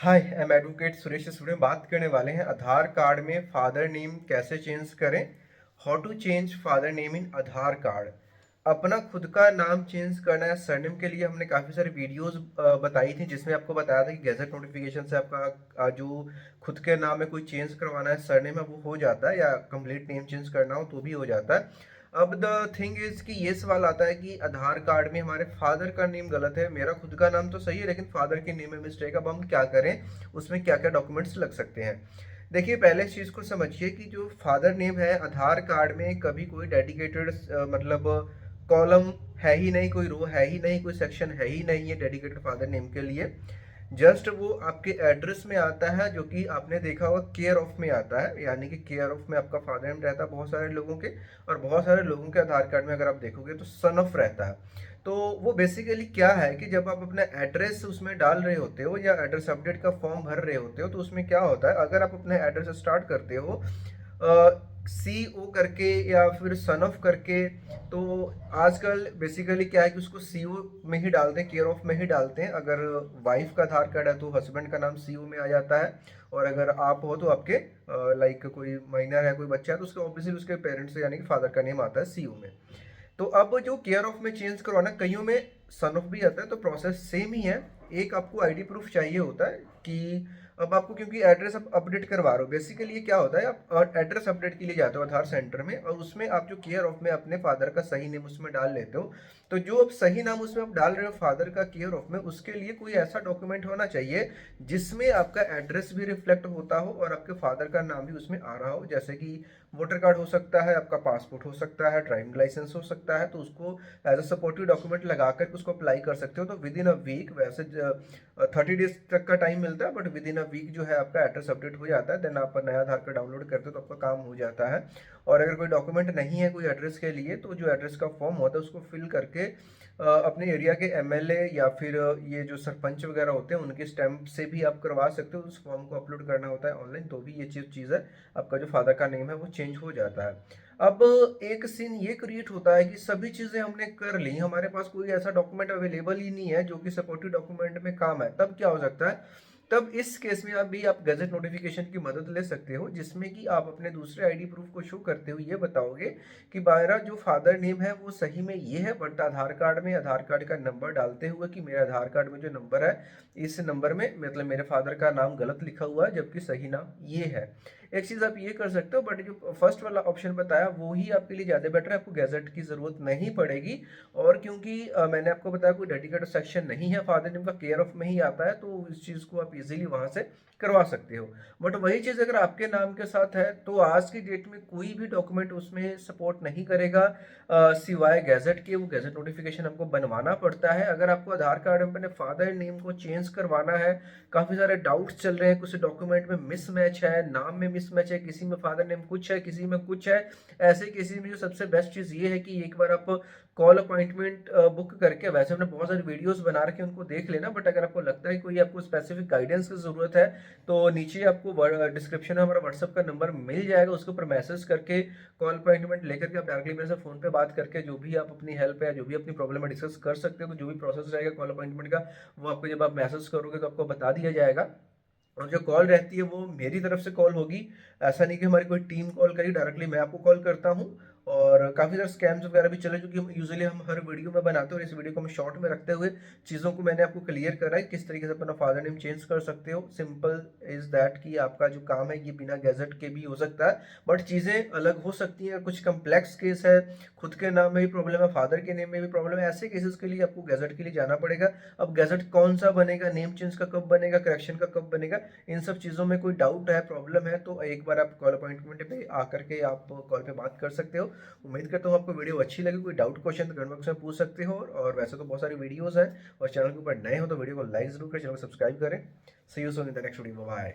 Hi, I am advocate Suresh Surya. बात करने वाले हैं आधार कार्ड में फादर नेम कैसे चेंज करें। How to change father name in Aadhaar card. अपना खुद का नाम चेंज करना है सरनेम के लिए हमने काफ़ी सारी वीडियोस बताई थी, जिसमें आपको बताया था कि गैजेट नोटिफिकेशन से आपका जो खुद के नाम में कोई चेंज करवाना है सरनेम है वो हो जाता है, या कंप्लीट नेम चेंज करना हो तो भी हो जाता है। अब द थिंग इज कि ये सवाल आता है कि आधार कार्ड में हमारे फादर का नेम गलत है, मेरा खुद का नाम तो सही है लेकिन फादर के नेम में मिस्टेक। अब हम क्या करें, उसमें क्या क्या डॉक्यूमेंट्स लग सकते हैं। देखिए, पहले इस चीज़ को समझिए कि जो फादर नेम है आधार कार्ड में कभी कोई डेडिकेटेड मतलब कॉलम है ही नहीं, कोई रो है ही नहीं, कोई सेक्शन है ही नहीं है डेडिकेटेड फादर नेम के लिए। जस्ट वो आपके एड्रेस में आता है, जो कि आपने देखा होगा केयर ऑफ में आता है, यानी कि केयर ऑफ में आपका फादर नेम रहता है बहुत सारे लोगों के। और बहुत सारे लोगों के आधार कार्ड में अगर आप देखोगे तो सन ऑफ रहता है। तो वो बेसिकली क्या है कि जब आप अपना एड्रेस उसमें डाल रहे होते हो या एड्रेस अपडेट का फॉर्म भर रहे होते हो, तो उसमें क्या होता है, अगर आप अपने एड्रेस से स्टार्ट करते हो सी ओ करके या फिर सन ऑफ करके, तो आजकल बेसिकली क्या है कि उसको सी ओ में ही डालते हैं, केयर ऑफ में ही डालते हैं। अगर वाइफ का आधार कार्ड है तो हस्बैंड का नाम सी ओ में आ जाता है, और अगर आप हो तो आपके लाइक कोई माइनर है, कोई बच्चा है, तो उसका ऑब्वियसली उसके पेरेंट्स यानी कि फादर का नेम आता है सी ओ में। तो अब जो केयर ऑफ में चेंज करवाना, कईयों में सन ऑफ भी आता है, तो प्रोसेस सेम ही है। एक आपको आईडी प्रूफ चाहिए होता है कि अब आपको, क्योंकि एड्रेस आप अपडेट करवा रहे हो, बेसिकली ये क्या होता है, आप एड्रेस अपडेट के लिए जाते हो आधार सेंटर में, और उसमें आप जो केयर ऑफ में अपने फादर का सही नेम उसमें डाल लेते हो। तो जो अब सही नाम उसमें आप डाल रहे हो फादर का केयर ऑफ में, उसके लिए कोई ऐसा डॉक्यूमेंट होना चाहिए जिसमें आपका एड्रेस भी रिफ्लेक्ट होता हो और आपके फादर का नाम भी उसमें आ रहा हो। जैसे कि वोटर कार्ड हो सकता है, आपका पासपोर्ट हो सकता है, ड्राइविंग लाइसेंस हो सकता है। तो उसको एज अ सपोर्टिव डॉक्यूमेंट लगा कर उसको अप्लाई कर सकते हो। तो विद इन अ वीक, वैसे 30 डेज तक का टाइम मिलता है, but within a week जो है आपका एड्रेस अपडेट हो जाता है। देन आप नया आधार कार्ड डाउनलोड करते हो तो आपका काम हो जाता है। और अगर कोई डॉक्यूमेंट नहीं है कोई एड्रेस के लिए, तो जो एड्रेस का फॉर्म होता है उसको फिल करके अपने एरिया के एमएलए या फिर ये जो सरपंच वगैरह होते हैं उनके स्टैंप से भी आप करवा सकते हो। उस फॉर्म को अपलोड करना होता है ऑनलाइन, तो भी ये चीज़ है, आपका जो फादर का नेम है वो चेंज हो जाता है। अब एक सीन ये क्रिएट होता है कि सभी चीज़ें हमने कर ली, हमारे पास कोई ऐसा डॉक्यूमेंट अवेलेबल ही नहीं है जो कि सपोर्टिव डॉक्यूमेंट में काम है। तब क्या हो सकता है, तब इस केस में आप गैजेट नोटिफिकेशन की मदद ले सकते हो, जिसमें कि आप अपने दूसरे आईडी प्रूफ को शो करते हुए ये बताओगे कि मेरा जो फादर नेम है वो सही में ये है, बट आधार कार्ड में आधार कार्ड का नंबर डालते हुए कि मेरे आधार कार्ड में जो नंबर है, इस नंबर में मतलब मेरे फादर का नाम गलत लिखा हुआ है, जबकि सही नाम ये है। एक चीज़ आप ये कर सकते हो, बट जो फर्स्ट वाला ऑप्शन बताया वो ही आपके लिए ज़्यादा बेटर है, आपको गैजेट की ज़रूरत नहीं पड़ेगी। और क्योंकि मैंने आपको बताया कोई डेडिकेटेड सेक्शन नहीं है, फादर नेम का केयर ऑफ में ही आता है, तो इस चीज़ को आप इजीली वहाँ से करवा सकते हो। बट वही चीज़ अगर आपके नाम के साथ है तो आज की डेट में कोई भी डॉक्यूमेंट उसमें सपोर्ट नहीं करेगा सिवाय गैजेट के। वो गैजेट नोटिफिकेशन हमको बनवाना पड़ता है। अगर आपको आधार कार्ड में अपने फादर नेम को चेंज करवाना है, काफ़ी सारे डाउट्स चल रहे हैं, कुछ डॉक्यूमेंट में मिसमैच है, नाम में मिसमैच है, किसी में फादर नेम कुछ है किसी में कुछ है, ऐसे केसेस में जो सबसे बेस्ट चीज़ ये है कि एक बार आप कॉल अपॉइंटमेंट बुक करके, वैसे हमने बहुत सारे वीडियोस बना रखे हैं उनको देख लेना, बट अगर आपको लगता है कोई आपको स्पेसिफिक गाइडेंस की ज़रूरत है तो नीचे आपको डिस्क्रिप्शन में हमारा व्हाट्सअप का नंबर मिल जाएगा, उसके ऊपर मैसेज करके कॉल अपॉइंटमेंट लेकर के आप डायरेक्टली मेरे से फ़ोन पे बात करके जो भी आप अपनी हेल्प है, जो भी अपनी प्रॉब्लम है डिस्कस कर सकते हो। तो जो भी प्रोसेस रहेगा कॉल अपॉइंटमेंट का, वो आपको जब आप मैसेज करोगे तो आपको बता दिया जाएगा। और जो कॉल रहती है वो मेरी तरफ से कॉल होगी, ऐसा नहीं कि हमारी कोई टीम कॉल करी, डायरेक्टली मैं आपको कॉल करता हूँ। और काफ़ी सारे स्कैम्स वगैरह भी चले, जो कि हम हर वीडियो में बनाते हैं, और इस वीडियो को हम शॉर्ट में रखते हुए चीज़ों को मैंने आपको क्लियर करा है किस तरीके से अपना फादर नेम चेंज कर सकते हो। सिंपल इज दैट कि आपका जो काम है ये बिना गैजेट के भी हो सकता है, बट चीज़ें अलग हो सकती हैं। कुछ कम्प्लेक्स केस है, खुद के नाम में भी प्रॉब्लम है, फादर के नेम में भी प्रॉब्लम है, ऐसे केसेस के लिए आपको गैजेट के लिए जाना पड़ेगा। अब गैजेट कौन सा बनेगा, नेम चेंज का कब बनेगा, करेक्शन का कब बनेगा, इन सब चीज़ों में कोई डाउट है, प्रॉब्लम है, तो एक बार आप कॉल अपॉइंटमेंट पे आकर के आप कॉल पे बात कर सकते हो। उम्मीद करता हूँ आपको वीडियो अच्छी लगी। कोई डाउट क्वेश्चन तो कमेंट बॉक्स में पूछ सकते हो, और वैसे तो बहुत सारी वीडियोस हैं, और चैनल के ऊपर नए हो तो वीडियो को लाइक जरूर करें, चैनल को सब्सक्राइब करें। See you soon in the next video, bye.